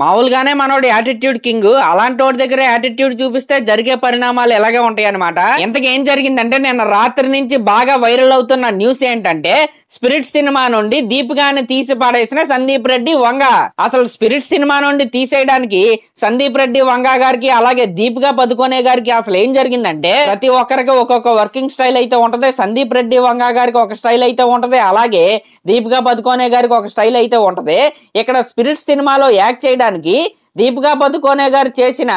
మామూలుగానే మనోడు attitude king, అలాంటి వాడి దగ్గర యాటిట్యూడ్ చూపిస్తే జరిగే పరిణామాలు ఎలాగే ఉంటాయి అనమాట. ఇంతకేం జరిగిందంటే నిన్న రాత్రి నుంచి బాగా వైరల్ అవుతున్న న్యూస్ ఏంటంటే స్పిరిట్ సినిమా నుండి దీపికాని తీసి పడేసిన సందీప్ రెడ్డి వంగ. అసలు స్పిరిట్ సినిమా నుండి తీసేయడానికి సందీప్ రెడ్డి వంగ గారికి అలాగే దీపికా పదుకొనే గారికి అసలు ఏం జరిగిందంటే ప్రతి ఒక్కరికి ఒక్కొక్క వర్కింగ్ స్టైల్ అయితే ఉంటది. సందీప్ రెడ్డి వంగ గారికి ఒక స్టైల్ అయితే ఉంటది, అలాగే దీపికా పదుకొనే గారికి ఒక స్టైల్ అయితే ఉంటది. ఇక్కడ స్పిరిట్ సినిమాలో యాక్ట్ చేయడానికి దీపికా పదుకొనే గారు చేసిన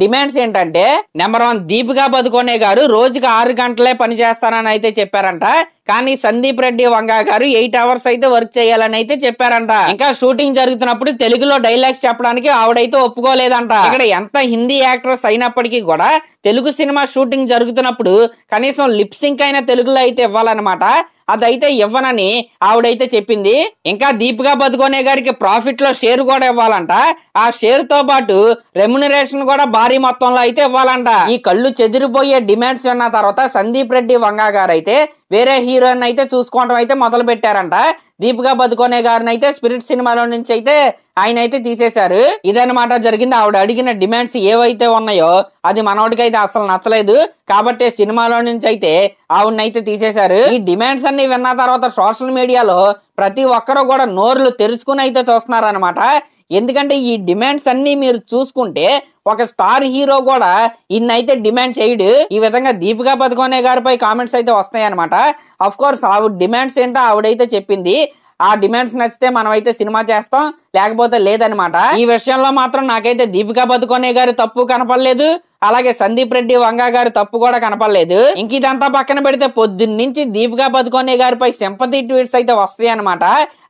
డిమాండ్స్ ఏంటంటే నెంబర్ 1, దీపికా పదుకొనే గారు రోజుకి 6 గంటలే పని చేస్తానని అయితే చెప్పారంట. కానీ సందీప్ రెడ్డి వంగ గారు 8 అవర్స్ అయితే వర్క్ చేయాలని అయితే చెప్పారంట. ఇంకా షూటింగ్ జరుగుతున్నప్పుడు తెలుగులో డైలాగ్స్ చెప్పడానికి ఆవిడైతే ఒప్పుకోలేదంట. ఇక్కడ ఎంత హిందీ యాక్ట్రెస్ అయినప్పటికీ కూడా తెలుగు సినిమా షూటింగ్ జరుగుతున్నప్పుడు కనీసం లిప్ సింక్ అయినా తెలుగులో అయితే ఇవ్వాలన్నమాట. అదైతే ఇవ్వనని ఆవిడైతే చెప్పింది. ఇంకా దీపికా పదుకొనే గారికి ప్రాఫిట్ లో షేర్ కూడా ఇవ్వాలంట. ఆ షేర్ తో పాటు రెమ్యునరేషన్ కూడా భారీ మొత్తంలో అయితే ఇవ్వాలంట. ఈ కళ్ళు చెదిరిపోయే డిమాండ్స్ విన్న తర్వాత సందీప్ రెడ్డి వంగ గారు అయితే వేరే హీరోయిన్ అయితే చూసుకోవడం అయితే మొదలు పెట్టారంట. దీపికా పదుకొనే గారిని అయితే స్పిరిట్ సినిమాలో నుంచి అయితే ఆయన అయితే తీసేశారు. ఇదన్నమాట జరిగింది. ఆవిడ అడిగిన డిమాండ్స్ ఏవైతే ఉన్నాయో అది మనోడికి అయితే అసలు నచ్చలేదు కాబట్టి సినిమాలో నుంచి అయితే ఆవిడనైతే తీసేశారు. ఈ డిమాండ్స్ అన్ని విన్న తర్వాత సోషల్ మీడియాలో ప్రతి ఒక్కరు కూడా నోర్లు తెరుచుకుని అయితే చూస్తున్నారు అనమాట. ఎందుకంటే ఈ డిమాండ్స్ అన్ని మీరు చూసుకుంటే ఒక స్టార్ హీరో కూడా ఇన్నైతే డిమాండ్ చేయడు. ఈ విధంగా దీపికా పదుకొనే గారిపై కామెంట్స్ అయితే వస్తాయి అనమాట. అఫ్ కోర్స్ ఆవిడ డిమాండ్స్ ఏంటో ఆవిడైతే చెప్పింది. ఆ డిమాండ్స్ నచ్చితే మనం అయితే సినిమా చేస్తాం, లేకపోతే లేదనమాట. ఈ విషయంలో మాత్రం నాకైతే దీపికా పదుకొనే గారి తప్పు కనపడలేదు, అలాగే సందీప్ రెడ్డి వంగ గారి తప్పు కూడా కనపడలేదు. ఇంక ఇదంతా పక్కన పెడితే పొద్దున్నుంచి దీపికా పదుకొనే గారిపై సింపతి ట్వీట్స్ అయితే వస్తాయి అనమాట.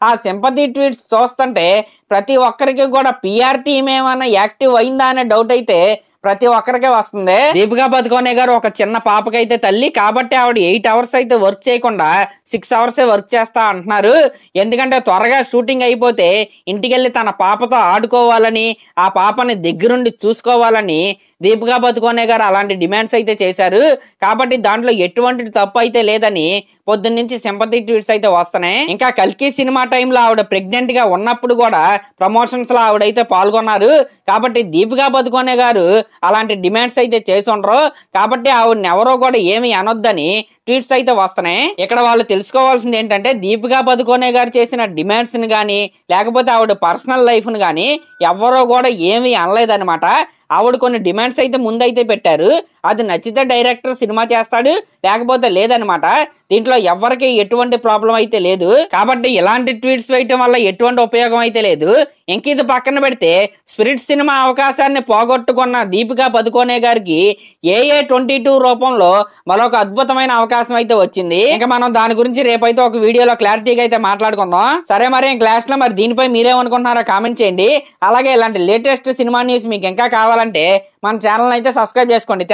ఆ సింపతి ట్వీట్స్ చూస్తుంటే ప్రతి ఒక్కరికి కూడా పిఆర్ టీమ్ ఏమైనా యాక్టివ్ అయిందా అనే డౌట్ అయితే ప్రతి ఒక్కరికి వస్తుంది. దీపికా పదుకొనే గారు ఒక చిన్న పాపకైతే తల్లి కాబట్టి ఆవిడ 8 అవర్స్ అయితే వర్క్ చేయకుండా 6 అవర్స్ వర్క్ చేస్తా అంటున్నారు. ఎందుకంటే త్వరగా షూటింగ్ అయిపోతే ఇంటికెళ్ళి తన పాపతో ఆడుకోవాలని, ఆ పాపని దగ్గరుండి చూసుకోవాలని దీపికా పదుకొనే గారు అలాంటి డిమాండ్స్ అయితే చేశారు. కాబట్టి దాంట్లో ఎటువంటి తప్పు అయితే లేదని పొద్దున్నుంచి సింపతి ట్వీట్స్ అయితే వస్తున్నాయి. ఇంకా కల్కి సినిమా టైంలో ఆవిడ ప్రెగ్నెంట్ గా ఉన్నప్పుడు కూడా ప్రమోషన్స్ లో ఆవిడైతే పాల్గొన్నారు. కాబట్టి దీపికా పదుకొనే గారు అలాంటి డిమాండ్స్ అయితే చేసి ఉండరు. కాబట్టి ఆవిడని ఎవరో కూడా ఏమి అనొద్దని ట్వీట్స్ అయితే వస్తున్నాయి. ఇక్కడ వాళ్ళు తెలుసుకోవాల్సింది ఏంటంటే దీపికా పదుకొనే గారు చేసిన డిమాండ్స్ ని గానీ లేకపోతే ఆవిడ పర్సనల్ లైఫ్ ని గానీ ఎవరో కూడా ఏమీ అనలేదన్నమాట. ఆవిడ కొన్ని డిమాండ్స్ అయితే ముందైతే పెట్టారు. అది నచ్చితే డైరెక్టర్ సినిమా చేస్తాడు, లేకపోతే లేదనమాట. దీంట్లో ఎవరికి ఎటువంటి ప్రాబ్లం అయితే లేదు. కాబట్టి ఇలాంటి ట్వీట్స్ వేయటం వల్ల ఎటువంటి ఉపయోగం అయితే లేదు. ఇంక ఇది పక్కన పెడితే స్పిరిట్ సినిమా అవకాశాన్ని పోగొట్టుకున్న దీపికా పదుకొనే గారికి AA22 రూపంలో మరొక అద్భుతమైన అవకాశం అయితే వచ్చింది. ఇంకా మనం దాని గురించి రేపైతే ఒక వీడియోలో క్లారిటీగా అయితే మాట్లాడుకుందాం. సరే మరి క్లాస్ లో మరి దీనిపై మీరేమనుకుంటున్నారో కామెంట్ చేయండి. అలాగే ఇలాంటి లేటెస్ట్ సినిమా న్యూస్ మీకు ఇంకా కావాలంటే మన ఛానల్ అయితే సబ్స్క్రైబ్ చేసుకోండి.